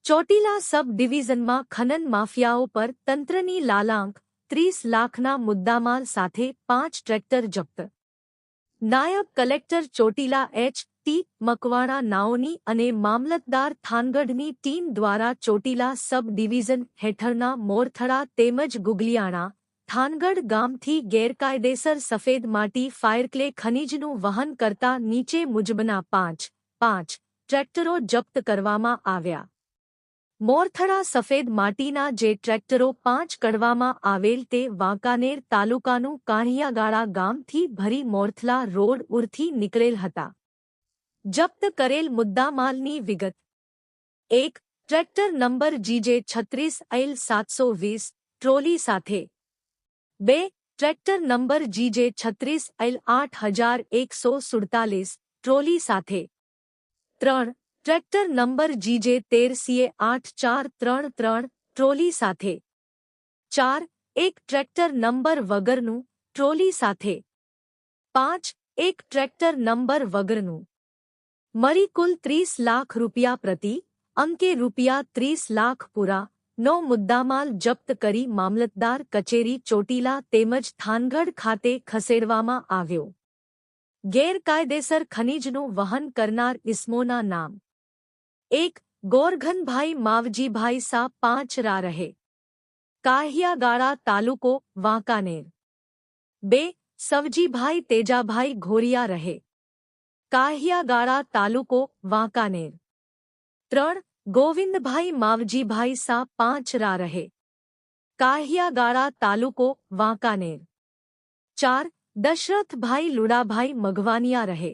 ચોટીલા સબ ડિવિઝનમાં ખનન માફિયાઓ પર તંત્રની લાલાંક, 30 લાખના મુદ્દામાલ સાથે 5 ટ્રેક્ટર જપ્ત. નાયબ કલેક્ટર ચોટીલા H.T. મકવાણા નાઓની અને મામલતદાર થાનગઢની ટીમ દ્વારા ચોટીલા સબ ડિવિઝન હેઠળના મોરથડા તેમજ ગુગલિયાણા, થાનગઢ ગામથી ગેરકાયદેસર સફેદ માટી ફાયરક્લે ખનીજનું વહન કરતા નીચે મુજબના 5 ટ્રેક્ટરો જપ્ત કરવામાં આવ્યા. મોરથડા સફેદ માટીના જે ટ્રેક્ટરો 5 કઢવામાં આવેલ તે વાંકાનેર તાલુકાનું કાણિયાગાળા ગામથી ભરી મોરથલા રોડ ઉરથી નીકળેલ હતા. જપ્ત કરેલ મુદ્દામાલની વિગત: 1. ટ્રેક્ટર નંબર GJ36L 720 ટ્રોલી સાથે. 2. ટ્રેક્ટર નંબર GJ36L 8147 ટ્રોલી સાથે. 3. ટ્રેક્ટર નંબર GJ13CA 8433 ટ્રોલી સાથે. 4. એક ટ્રેક્ટર નંબર વગરનું ટ્રોલી સાથે. 5. એક ટ્રેક્ટર નંબર વગરનું. મળી કુલ 30 લાખ રૂપિયા પ્રતિ અંકે ₹30 લાખ પૂરા નો મુદ્દામાલ જપ્ત કરી મામલતદાર કચેરી ચોટીલા તેમજ થાનગઢ ખાતે ખસેડવામાં આવ્યો. ગેરકાયદેસર ખનીજનું વહન કરનાર ઇસમોના નામ: 1. ગોરધનભાઈ માવજીભાઈ સા 5 રા રહે, કાહિયાગાળા તાલુકો વાંકાનેર. 2. સવજીભાઈ તેજાભાઈ ઘોરિયા રહે, કાહિયાગાળા તાલુકો વાંકાનેર. 3. ગોવિંદભાઈ માવજીભાઈ સા 5 રા રહે, કાહિયાગાળા તાલુકો વાંકાનેર. 4. દશરથભાઈ લુડાભાઈ મઘવાનિયા રહે,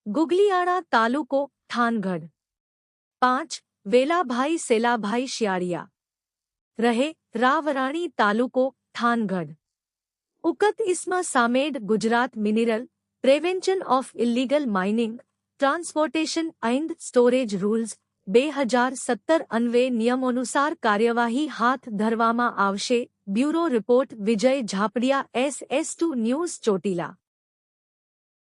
ગુગલિયાણા તાલુકો થાનગઢ. 5. વેલાભાઈ સેલાભાઈ શિયાળિયા રહે, રાવરાણી તાલુકો થાનગઢ. ઉકત ઇસ્મા સામેડ Gujarat mineral prevention of illegal mining, transportation and storage rules 2017 અન્વયે નિયમોનુસાર કાર્યવાહી હાથ ધરવામાં આવશે. Bureau report Vijay Zapadiya SS2 news Chotila.